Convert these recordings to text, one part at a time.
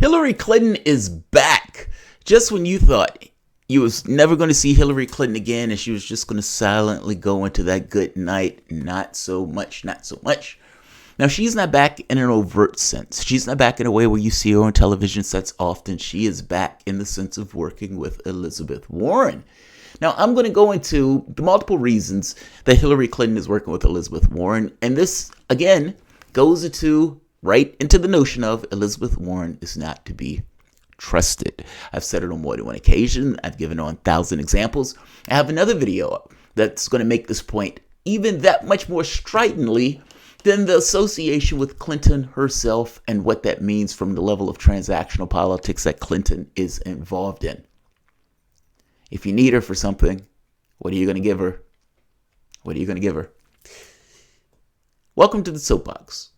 Hillary Clinton is back. Just when you thought you was never going to see Hillary Clinton again and she was just going to silently go into that good night, not so much, not so much. Now, she's not back in an overt sense. She's not back in a way where you see her on television sets often. She is back in the sense of working with Elizabeth Warren. Now, I'm going to go into the multiple reasons that Hillary Clinton is working with Elizabeth Warren. And this, again, goes right into the notion of Elizabeth Warren is not to be trusted. I've said it on more than one occasion. I've given on 1,000 examples. I have another video up that's going to make this point even that much more stridently than the association with Clinton herself and what that means from the level of transactional politics that Clinton is involved in. If you need her for something, what are you going to give her? What are you going to give her? Welcome to the Soapbox.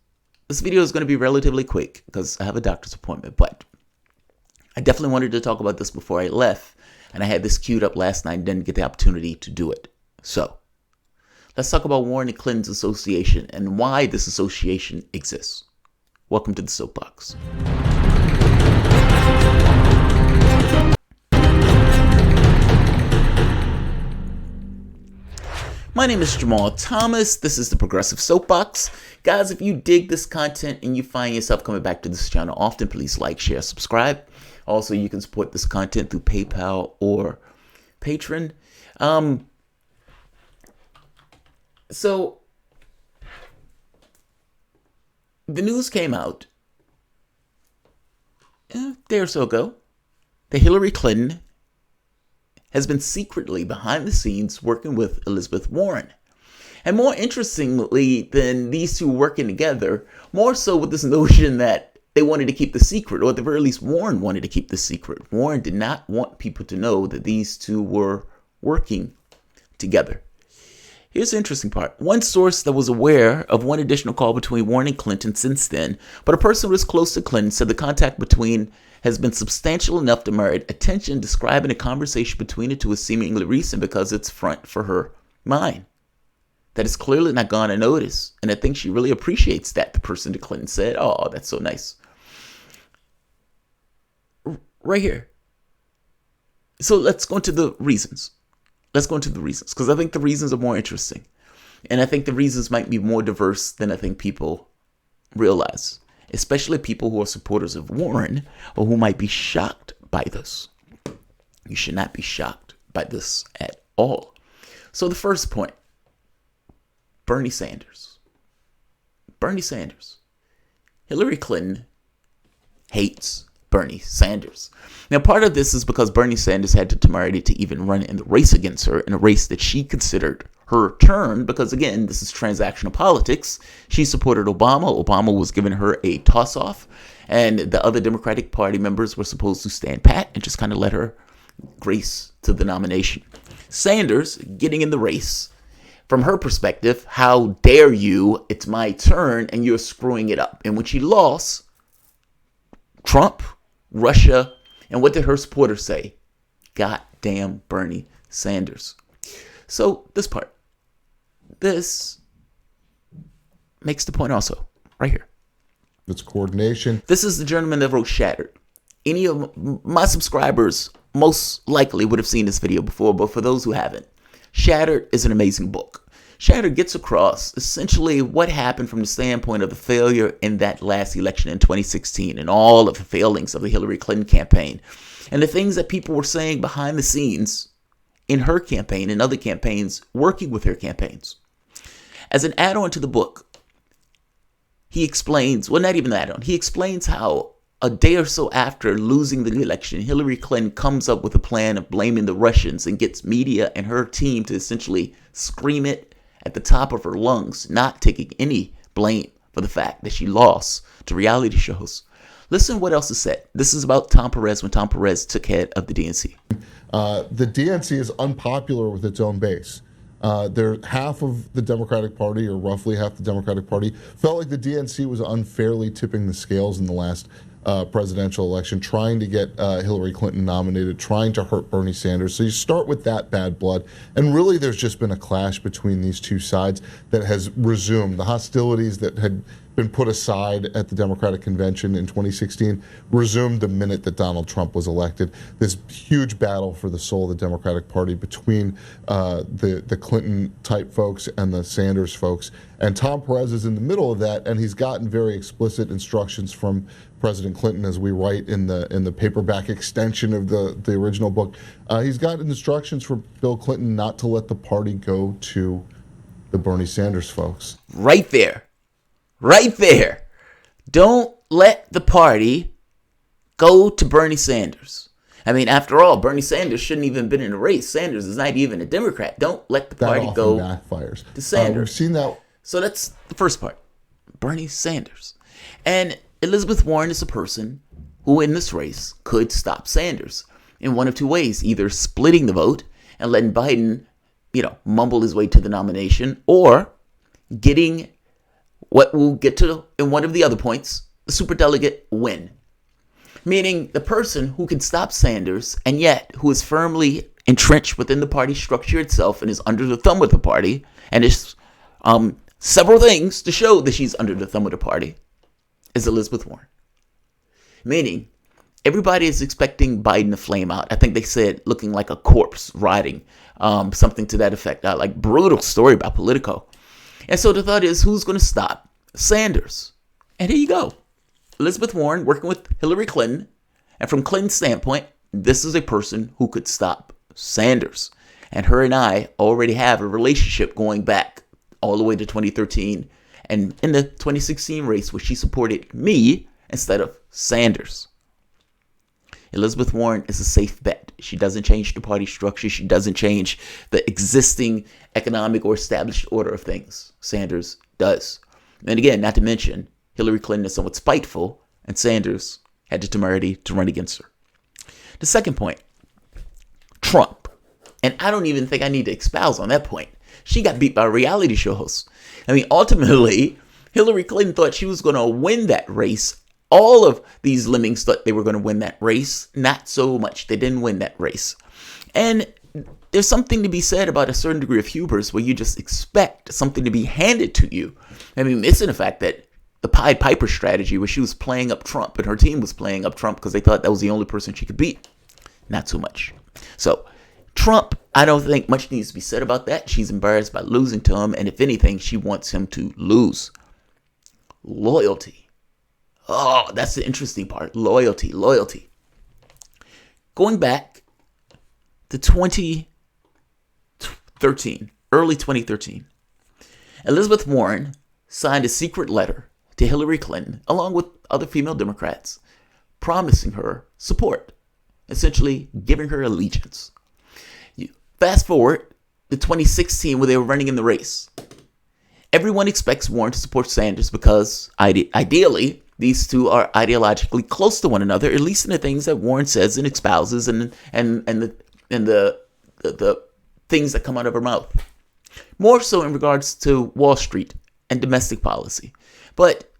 This video is going to be relatively quick because I have a doctor's appointment, but I definitely wanted to talk about this before I left, and I had this queued up last night and didn't get the opportunity to do it. So, let's talk about Warren and Clinton's association and why this association exists. Welcome to the Soapbox. My name is Jamarl Thomas. This is the Progressive Soapbox. Guys, if you dig this content and you find yourself coming back to this channel often, please like, share, subscribe. Also, you can support this content through PayPal or Patreon. So, the news came out a day or so ago that Hillary Clinton has been secretly behind the scenes working with Elizabeth Warren. And more interestingly than these two working together, more so with this notion that they wanted to keep the secret, or at the very least Warren wanted to keep the secret. Warren did not want people to know that these two were working together. Here's the interesting part. One source that was aware of one additional call between Warren and Clinton since then, but a person who was close to Clinton said the contact between has been substantial enough to merit attention, describing a conversation between the two as seemingly recent because it's front for her mind. That is clearly not gone unnoticed, and I think she really appreciates that, the person to Clinton said. Oh, that's so nice. Right here. So let's go into the reasons. Because I think the reasons are more interesting. And I think the reasons might be more diverse than I think people realize. Especially people who are supporters of Warren or who might be shocked by this. You should not be shocked by this at all. So the first point, Bernie Sanders. Bernie Sanders. Hillary Clinton hates Bernie Sanders. Now, part of this is because Bernie Sanders had the temerity to even run in the race against her, in a race that she considered her turn, because again, this is transactional politics. She supported Obama. Obama was giving her a toss-off, and the other Democratic Party members were supposed to stand pat and just kind of let her grace to the nomination. Sanders getting in the race, from her perspective, how dare you, it's my turn, and you're screwing it up. And when she lost, Trump, Russia, and what did her supporters say? Goddamn Bernie Sanders. So this makes the point also, right here. It's coordination. This is the gentleman that wrote Shattered. Any of my subscribers most likely would have seen this video before, but for those who haven't, Shattered is an amazing book. Shattered gets across essentially what happened from the standpoint of the failure in that last election in 2016 and all of the failings of the Hillary Clinton campaign and the things that people were saying behind the scenes in her campaign and other campaigns working with her campaigns. As an add-on to the book, he explains, well, not even an add-on, he explains how a day or so after losing the election, Hillary Clinton comes up with a plan of blaming the Russians and gets media and her team to essentially scream it at the top of her lungs, not taking any blame for the fact that she lost to reality shows. Listen what else is said. This is about Tom Perez when Tom Perez took head of the DNC. The DNC is unpopular with its own base. Half of the Democratic Party, or roughly half the Democratic Party, felt like the DNC was unfairly tipping the scales in the last presidential election, trying to get Hillary Clinton nominated, trying to hurt Bernie Sanders. So you start with that bad blood. And really, there's just been a clash between these two sides that has resumed. The hostilities that had been put aside at the Democratic Convention in 2016 resumed the minute that Donald Trump was elected. This huge battle for the soul of the Democratic Party between the Clinton-type folks and the Sanders folks. And Tom Perez is in the middle of that, and he's gotten very explicit instructions from President Clinton, as we write in the paperback extension of the original book. He's gotten instructions for Bill Clinton not to let the party go to the Bernie Sanders folks. Right there. Right there. Don't let the party go to Bernie Sanders. I mean, after all, Bernie Sanders shouldn't even have been in a race. Sanders is not even a Democrat. Don't let the party go backfires. to Sanders. We've seen that. So that's the first part. Bernie Sanders. And Elizabeth Warren is a person who in this race could stop Sanders in one of two ways, either splitting the vote and letting Biden, mumble his way to the nomination, or getting what we'll get to in one of the other points, the superdelegate win. Meaning the person who can stop Sanders and yet who is firmly entrenched within the party structure itself and is under the thumb of the party, and is several things to show that she's under the thumb of the party, is Elizabeth Warren. Meaning everybody is expecting Biden to flame out. I think they said looking like a corpse riding, something to that effect. Like brutal story about Politico. And so the thought is, who's going to stop Sanders? And here you go. Elizabeth Warren working with Hillary Clinton. And from Clinton's standpoint, this is a person who could stop Sanders. And her and I already have a relationship going back all the way to 2013. And in the 2016 race where she supported me instead of Sanders. Elizabeth Warren is a safe bet. She doesn't change the party structure. She doesn't change the existing economic or established order of things. Sanders does. And again, not to mention, Hillary Clinton is somewhat spiteful, and Sanders had the temerity to run against her. The second point, Trump. And I don't even think I need to espouse on that point. She got beat by a reality show host. I mean, ultimately, Hillary Clinton thought she was going to win that race. All of these lemmings thought they were going to win that race. Not so much. They didn't win that race. And there's something to be said about a certain degree of hubris where you just expect something to be handed to you. I mean, missing the fact that the Pied Piper strategy where she was playing up Trump and her team was playing up Trump because they thought that was the only person she could beat. Not so much. So Trump, I don't think much needs to be said about that. She's embarrassed by losing to him. And if anything, she wants him to lose. Loyalty. Oh, that's the interesting part. Loyalty. Going back to 2013, early 2013, Elizabeth Warren signed a secret letter to Hillary Clinton, along with other female Democrats, promising her support, essentially giving her allegiance. Fast forward to 2016, where they were running in the race. Everyone expects Warren to support Sanders because, ideally, these two are ideologically close to one another, at least in the things that Warren says and espouses and the things that come out of her mouth. More so in regards to Wall Street and domestic policy. But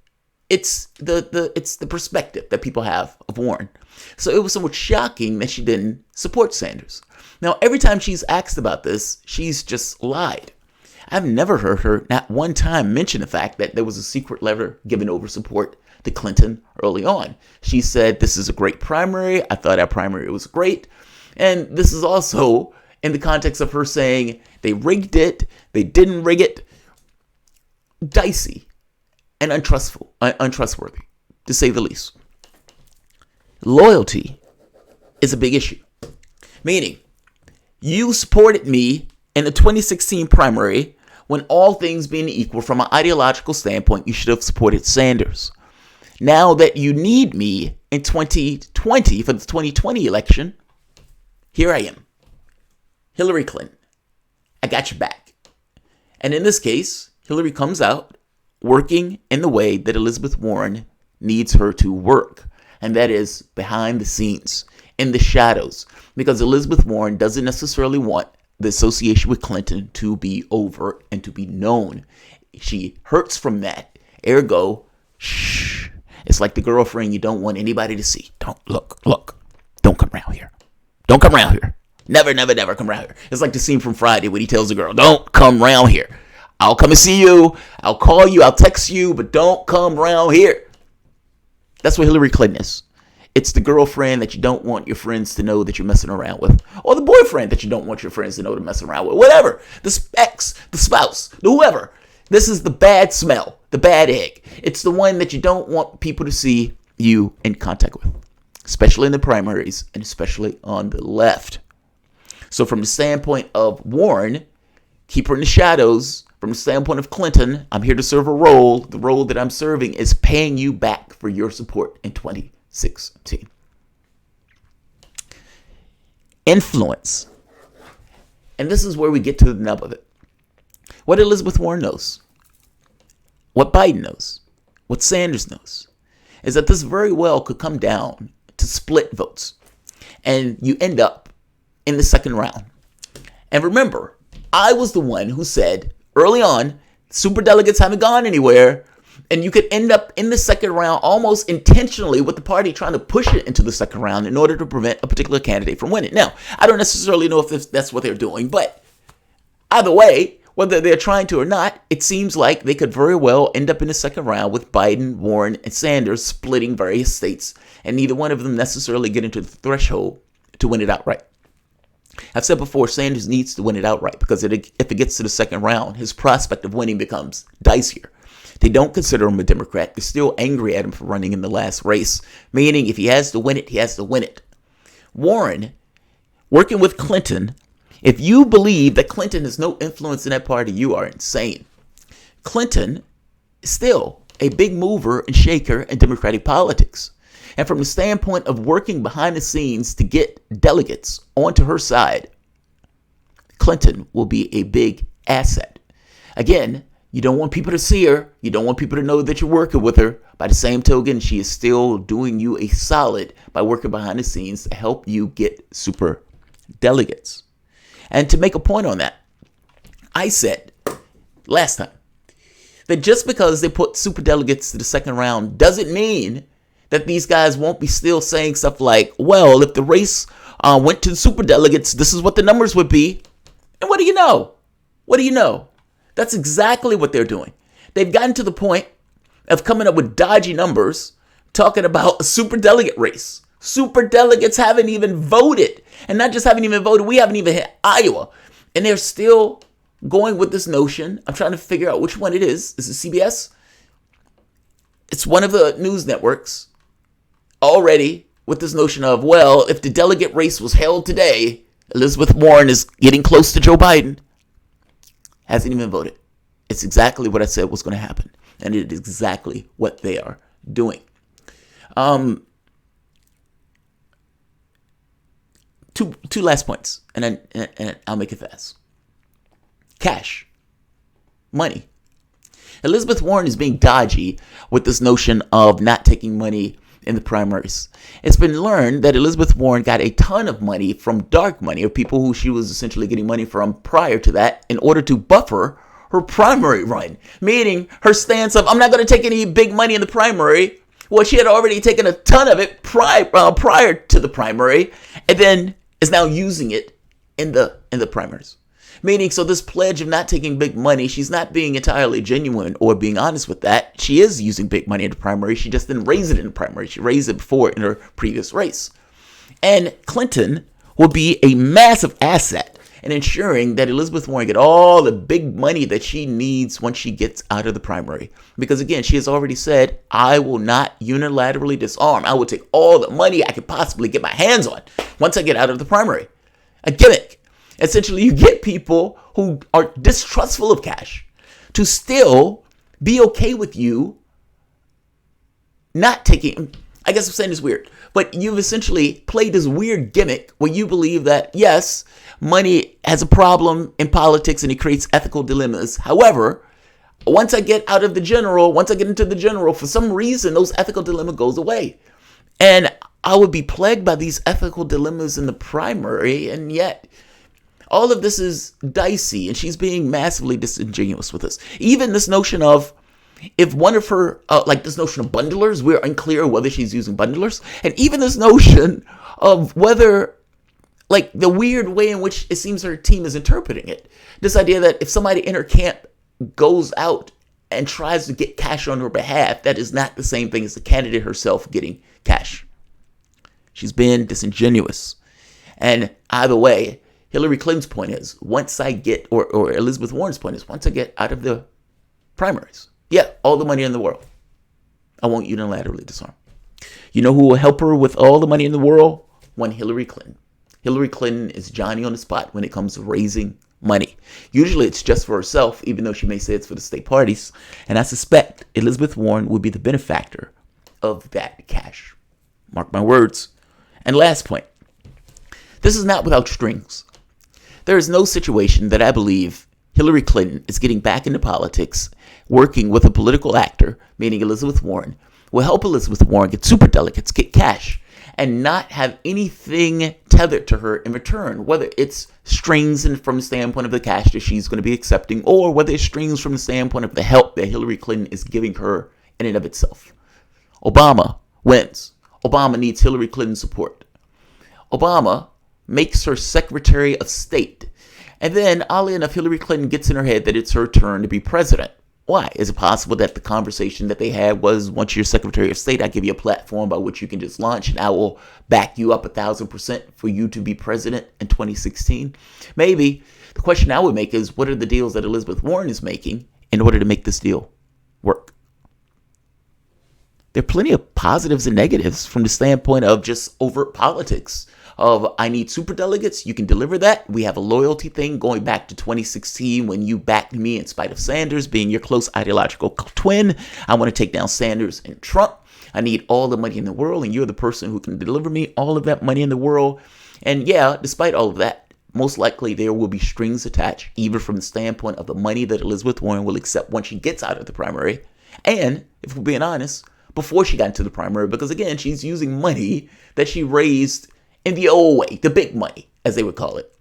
it's the perspective that people have of Warren. So it was somewhat shocking that she didn't support Sanders. Now, every time she's asked about this, she's just lied. I've never heard her not one time mention the fact that there was a secret letter given over support to Clinton early on. She said, this is a great primary. I thought our primary was great. And this is also in the context of her saying they rigged it, they didn't rig it. Dicey and untrustworthy, to say the least. Loyalty is a big issue. Meaning, you supported me in the 2016 primary when all things being equal from an ideological standpoint, you should have supported Sanders. Now that you need me in 2020 for the 2020 election, here I am. Hillary Clinton. I got your back. And in this case, Hillary comes out working in the way that Elizabeth Warren needs her to work. And that is behind the scenes, in the shadows. Because Elizabeth Warren doesn't necessarily want the association with Clinton to be overt and to be known. She hurts from that. Ergo, shh. It's like the girlfriend you don't want anybody to see. Don't look. Don't come around here. Don't come around here. Never come around here. It's like the scene from Friday when he tells the girl, don't come around here. I'll come and see you. I'll call you. I'll text you, but don't come around here. That's what Hillary Clinton is. It's the girlfriend that you don't want your friends to know that you're messing around with. Or the boyfriend that you don't want your friends to know to mess around with. Whatever. The ex, the spouse, the whoever. This is the bad smell, the bad egg. It's the one that you don't want people to see you in contact with. Especially in the primaries and especially on the left. So from the standpoint of Warren, keep her in the shadows. From the standpoint of Clinton, I'm here to serve a role. The role that I'm serving is paying you back for your support in 2016. Influence. And this is where we get to the nub of it. What Elizabeth Warren knows, what Biden knows, what Sanders knows, is that this very well could come down to split votes. And you end up in the second round. And remember, I was the one who said early on, superdelegates haven't gone anywhere, and you could end up in the second round almost intentionally with the party trying to push it into the second round in order to prevent a particular candidate from winning. Now, I don't necessarily know if that's what they're doing, but either way, whether they're trying to or not, it seems like they could very well end up in the second round with Biden, Warren, and Sanders splitting various states, and neither one of them necessarily get into the threshold to win it outright. I've said before, Sanders needs to win it outright because if it gets to the second round, his prospect of winning becomes dicier. They don't consider him a Democrat. They're still angry at him for running in the last race, meaning if he has to win it, he has to win it. Warren, working with Clinton, if you believe that Clinton has no influence in that party, you are insane. Clinton is still a big mover and shaker in Democratic politics. And from the standpoint of working behind the scenes to get delegates onto her side, Clinton will be a big asset. Again, you don't want people to see her. You don't want people to know that you're working with her. By the same token, she is still doing you a solid by working behind the scenes to help you get super delegates. And to make a point on that, I said last time that just because they put super delegates to the second round doesn't mean that these guys won't be still saying stuff like, well, if the race went to the super delegates, this is what the numbers would be. And what do you know? What do you know? That's exactly what they're doing. They've gotten to the point of coming up with dodgy numbers, talking about a super delegate race. Super delegates haven't even voted. And not just haven't even voted, we haven't even hit Iowa. And they're still going with this notion. I'm trying to figure out which one it is. Is it CBS? It's one of the news networks. Already with this notion of, well, if the delegate race was held today, Elizabeth Warren is getting close to Joe Biden. Hasn't even voted. It's exactly what I said was going to happen. And it is exactly what they are doing. Two last points, and then I'll make it fast. Cash. Money. Elizabeth Warren is being dodgy with this notion of not taking money in the primaries. It's been learned that Elizabeth Warren got a ton of money from dark money, or people who she was essentially getting money from prior to that, in order to buffer her primary run. Meaning her stance of, I'm not going to take any big money in the primary. Well, she had already taken a ton of it prior to the primary, and then is now using it in the primaries. Meaning, so this pledge of not taking big money, she's not being entirely genuine or being honest with that. She is using big money in the primary. She just didn't raise it in the primary. She raised it before in her previous race. And Clinton will be a massive asset in ensuring that Elizabeth Warren get all the big money that she needs once she gets out of the primary. Because again, she has already said, I will not unilaterally disarm. I will take all the money I could possibly get my hands on once I get out of the primary. A gimmick. Essentially, you get people who are distrustful of cash to still be okay with you not taking, I guess I'm saying this weird, but you've essentially played this weird gimmick where you believe that, yes, money has a problem in politics and it creates ethical dilemmas. However, once I get into the general, for some reason, those ethical dilemma goes away. And I would be plagued by these ethical dilemmas in the primary, and yet all of this is dicey, and she's being massively disingenuous with us. Even this notion of, if one of her, this notion of bundlers, we're unclear whether she's using bundlers. And even this notion of whether, the weird way in which it seems her team is interpreting it. This idea that if somebody in her camp goes out and tries to get cash on her behalf, that is not the same thing as the candidate herself getting cash. She's been disingenuous. And either way, Hillary Clinton's point is, once I get, or Elizabeth Warren's point is, once I get out of the primaries, yeah, all the money in the world, I won't unilaterally disarm. You know who will help her with all the money in the world? One Hillary Clinton. Hillary Clinton is Johnny on the spot when it comes to raising money. Usually it's just for herself, even though she may say it's for the state parties. And I suspect Elizabeth Warren will be the benefactor of that cash. Mark my words. And last point. This is not without strings. There is no situation that I believe Hillary Clinton is getting back into politics, working with a political actor, meaning Elizabeth Warren, will help Elizabeth Warren get superdelegates, get cash, and not have anything tethered to her in return, whether it's strings from the standpoint of the cash that she's going to be accepting, or whether it's strings from the standpoint of the help that Hillary Clinton is giving her in and of itself. Obama wins. Obama needs Hillary Clinton's support. Obama makes her Secretary of State. And then, oddly enough, Hillary Clinton gets in her head that it's her turn to be president. Why? Is it possible that the conversation that they had was, once you're Secretary of State, I give you a platform by which you can just launch, and I will back you up 1,000% for you to be president in 2016? Maybe. The question I would make is, what are the deals that Elizabeth Warren is making in order to make this deal work? There are plenty of positives and negatives from the standpoint of just overt politics. Of, I need superdelegates, you can deliver that. We have a loyalty thing going back to 2016 when you backed me in spite of Sanders being your close ideological twin. I want to take down Sanders and Trump. I need all the money in the world, and you're the person who can deliver me all of that money in the world. And yeah, despite all of that, most likely there will be strings attached, even from the standpoint of the money that Elizabeth Warren will accept once she gets out of the primary. And, if we're being honest, before she got into the primary, because again, she's using money that she raised in the old way, the big money, as they would call it,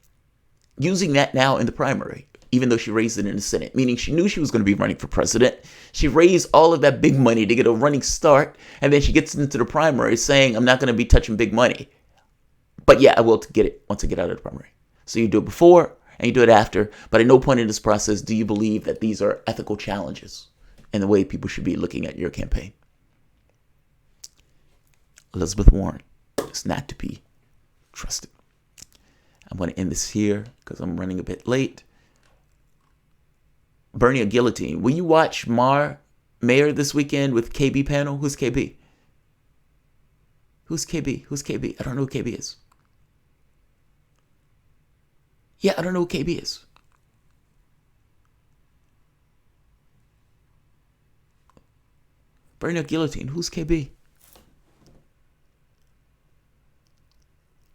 using that now in the primary, even though she raised it in the Senate, meaning she knew she was going to be running for president. She raised all of that big money to get a running start, and then she gets into the primary saying, I'm not going to be touching big money. But yeah, I will get it once I get out of the primary. So you do it before, and you do it after, but at no point in this process do you believe that these are ethical challenges in the way people should be looking at your campaign. Elizabeth Warren is not to be trusted. I'm going to end this here because I'm running a bit late. Burning a Guillotine. Will you watch Mayor this weekend with KB panel? Who's KB? Who's KB? Who's KB? I don't know who KB is. Yeah, I don't know who KB is. Burning a Guillotine. Who's KB?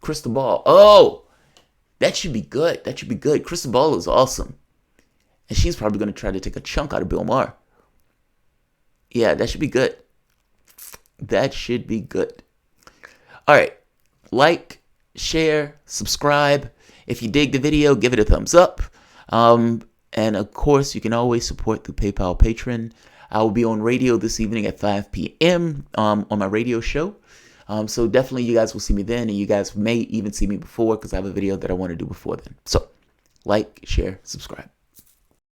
Crystal Ball. Oh, that should be good. That should be good. Crystal Ball is awesome. And she's probably going to try to take a chunk out of Bill Maher. Yeah, that should be good. That should be good. All right. Like, share, subscribe. If you dig the video, give it a thumbs up. And of course, you can always support through PayPal Patreon. I will be on radio this evening at 5 p.m. On my radio show. So definitely you guys will see me then, and you guys may even see me before because I have a video that I want to do before then. So like, share, subscribe.